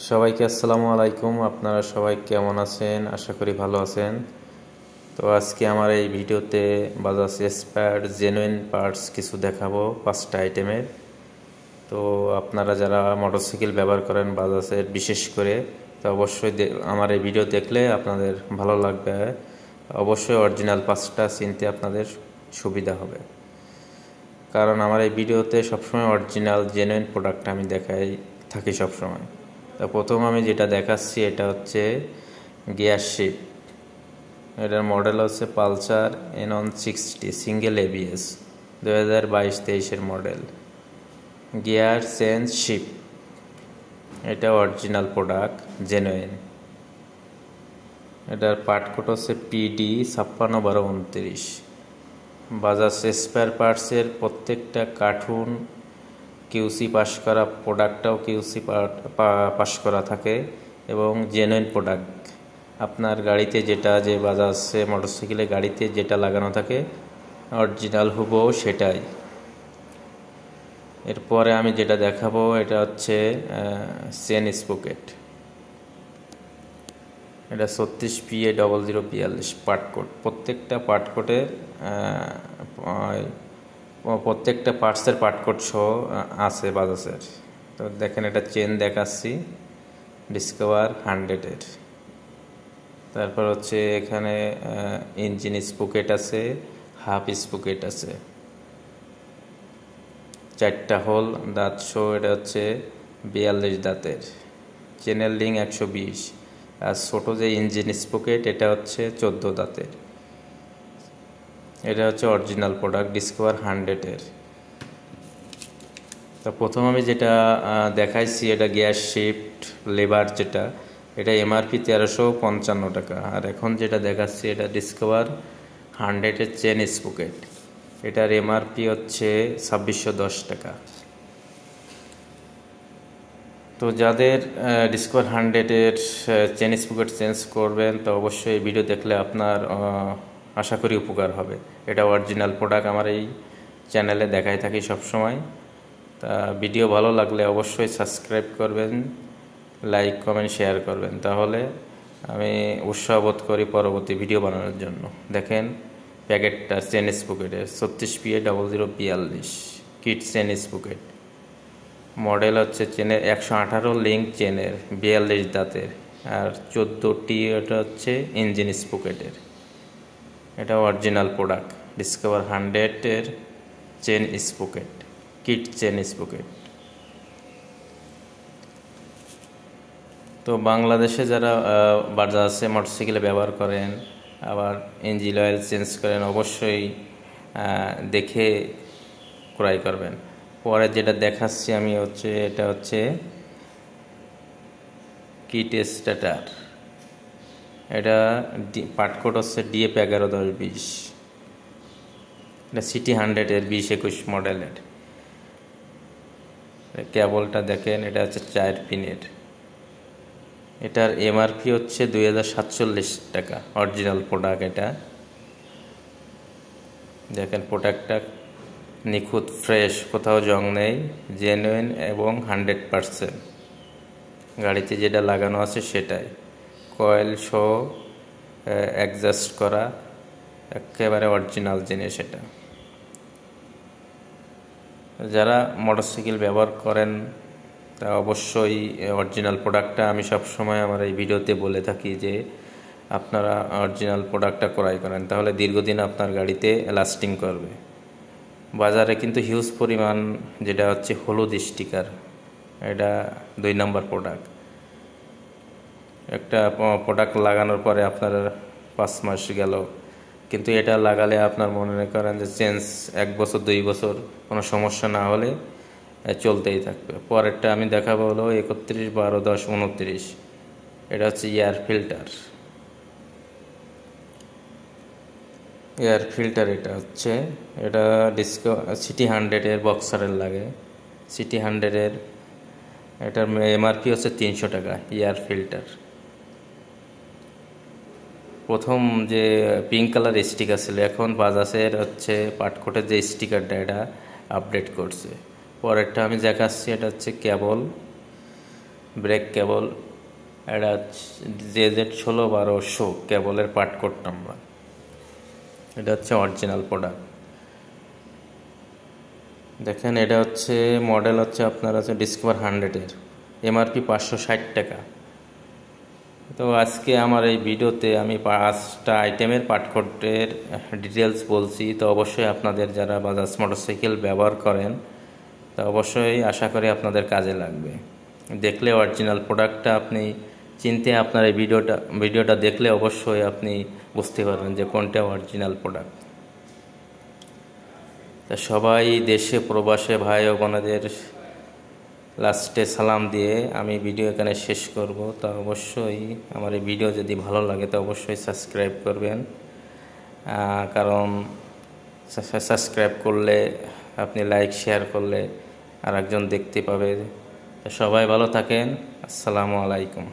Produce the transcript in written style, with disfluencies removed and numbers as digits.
সবাইকে আসসালামু আলাইকুম। আপনারা সবাই কেমন আছেন? আশা করি ভালো আছেন। তো আজকে আমার এই ভিডিওতে বাজাজ এক্সপায়ার জেনুইন পার্টস কিছু দেখাবো 5টা আইটেমের। তো আপনারা যারা মোটরসাইকেল ব্যবহার করেন বাজাজের বিশেষ করে, তো অবশ্যই আমার এই ভিডিও দেখলে আপনাদের ভালো লাগবে। অবশ্যই অরিজিনাল 5টা চিনতে আপনাদের সুবিধা হবে, কারণ আমার এই ভিডিওতে সবসময় অরিজিনাল জেনুইন প্রোডাক্ট আমি দেখাই থাকি সবসময়। তো প্রথম আমি যেটা দেখাচ্ছি এটা হচ্ছে গিয়ার শিফট। এটার মডেল হচ্ছে পালসার N160 সিঙ্গেল ABS 2022-23-এর মডেল। গিয়ার চেঞ্জ শিফট, এটা অরিজিনাল প্রোডাক্ট জেনুইন। এটার পার্ট কোড হচ্ছে PD 561229। বাজাজ স্পেয়ার পার্টসের প্রত্যেকটা কার্টুন QC পাস করা, প্রোডাক্টটাও QC পাস করা থাকে এবং জেনুইন প্রোডাক্ট। আপনার গাড়িতে যেটা যে বাজাজে মোটরসাইকেলে গাড়িতে যেটা লাগানো থাকে অরিজিনাল হুবহু সেটাই। এরপরে আমি যেটা দেখাবো এটা হচ্ছে চেন স্পকেট। এটা 36PA0042 পার্ট কোড। প্রত্যেকটা পার্ট কোডের প্রত্যেকটা পার্টসের পার্ট কোড সহ আছে বাজাজের। তো দেখেন এটা চেন দেখাচ্ছি ডিসকভার 100-এর। তারপর হচ্ছে এখানে ইঞ্জিন স্পকেট আছে, হাফ স্পকেট আছে, 4টা হোল দাঁত সহ। এটা হচ্ছে 42 দাঁতের। চেনের লিঙ্ক 120। আর ছোটো যে ইঞ্জিন স্পকেট এটা হচ্ছে 14 দাঁতের। এটা হচ্ছে অরিজিনাল প্রোডাক্ট ডিসকভার 100-এর। তো প্রথম আমি যেটা দেখাইছি এটা গিয়ার শিফট লেবার, যেটা এটা MRP 1355 টাকা। আর এখন যেটা দেখাচ্ছি এটা ডিসকভার 100-এর চেন স্পকেট। এটার MRP হচ্ছে 2610 টাকা। তো যাদের ডিসকভার 100-এর চেন স্পকেট চেঞ্জ করবেন তো অবশ্যই ভিডিও দেখলে আপনার আশা করি উপকার হবে। এটা অরিজিনাল প্রোডাক্ট, আমার এই চ্যানেলে দেখাই থাকি সবসময়। তা ভিডিও ভালো লাগলে অবশ্যই সাবস্ক্রাইব করবেন, লাইক কমেন্ট শেয়ার করবেন, তাহলে আমি উৎসাহ বোধ করি পরবর্তী ভিডিও বানানোর জন্য। দেখেন প্যাকেটটা চেন স্পকেটের 36PA0042 kit chain sprocket. Model হচ্ছে চেনের 118 লিঙ্ক চেনের 42 দাঁতের। আর 14টি এটা হচ্ছে ইঞ্জিন স্পকেটের। এটা অরিজিনাল প্রোডাক্ট ডিসকভার 100-এর chain sprocket, kit chain sprocket. তো বাংলাদেশে যারা বাজাজে মোটরসাইকেলে ব্যবহার করেন আবার ইঞ্জিন অয়েল চেঞ্জ করেন অবশ্যই দেখে ক্রয় করবেন। পরে যেটা দেখাচ্ছি আমি হচ্ছে এটা হচ্ছে কিট স্টার্টার। এটা পার্ট কোড হচ্ছে DF 111020। এটা সিটি 100-এর 2021 মডেলের। কেবলটা দেখেন এটা হচ্ছে 4 পিনের। এটার MRP হচ্ছে 2047 টাকা। অরিজিনাল প্রোডাক্ট এটা। দেখেন প্রোডাক্টটা নিখুঁত, ফ্রেশ, কোথাও জং নেই, জেনুইন এবং 100%। গাড়িতে যেটা লাগানো আছে সেটাই। কয়েল সহ অ্যাডজাস্ট করা, একেবারে অরিজিনাল জিনিস এটা। যারা মোটরসাইকেল ব্যবহার করেন তা অবশ্যই অরিজিনাল প্রোডাক্টটা আমি সবসময় আমার এই ভিডিওতে বলে থাকি যে আপনারা অরিজিনাল প্রোডাক্টটা ক্রয় করেন, তাহলে দীর্ঘদিন আপনার গাড়িতে লাস্টিং করবে। বাজারে কিন্তু হিউজ পরিমাণ যেটা হচ্ছে হলুদ স্টিকার, এটা 2 নম্বর প্রোডাক্ট। একটা প্রোডাক্ট লাগানোর পরে আপনার 5 মাস গেল, কিন্তু এটা লাগালে আপনার মনে করেন যে চেঞ্জ 1 বছর 2 বছর কোনো সমস্যা না হলে চলতেই থাকবে। পরেরটা আমি দেখাবো হলো 31/12/10/29। এটা হচ্ছে এয়ার ফিল্টার। এটা হচ্ছে এটা সিটি 100-এর বক্সারের লাগে। সিটি 100-এর এটার MRP হচ্ছে 300 টাকা। এয়ার ফিল্টার প্রথম যে পিঙ্ক কালার স্টিকার ছিল, এখন বাজাজের হচ্ছে পাটকোটের যে স্টিকারটা এটা আপডেট করছে। পরেরটা আমি দেখাচ্ছি এটা হচ্ছে কেবল। ব্রেক কেবল, এটা JZ1612 কেবলের পার্ট কোড নাম্বার। এটা হচ্ছে অরিজিনাল প্রোডাক্ট। দেখেন এটা হচ্ছে মডেল হচ্ছে আপনার আছে ডিসকভার 100-এর, MRP 560 টাকা। তো আজকে আমার এই ভিডিওতে আমি 5টা আইটেমের পার্ট কোডের ডিটেলস বলছি। তো অবশ্যই আপনাদের যারা বাজাজ মোটরসাইকেল ব্যবহার করেন তো অবশ্যই আশা করি আপনাদের কাজে লাগবে। দেখলে অরিজিনাল প্রোডাক্টটা আপনি চিনতে আপনার এই ভিডিওটা দেখলে অবশ্যই আপনি বুঝতে পারবেন যে কোনটা অরিজিনাল প্রোডাক্ট। তা সবাই দেশে প্রবাসে ভাই ও বোনেদের লাস্টে সালাম দিয়ে আমি ভিডিও এখানে শেষ করব। তা অবশ্যই আমার এই ভিডিও যদি ভালো লাগে তো অবশ্যই সাবস্ক্রাইব করবেন, কারণ সাবস্ক্রাইব করলে আপনি লাইক শেয়ার করলে আরেকজন দেখতে পাবে। সবাই ভালো থাকেন। আসসালামু আলাইকুম।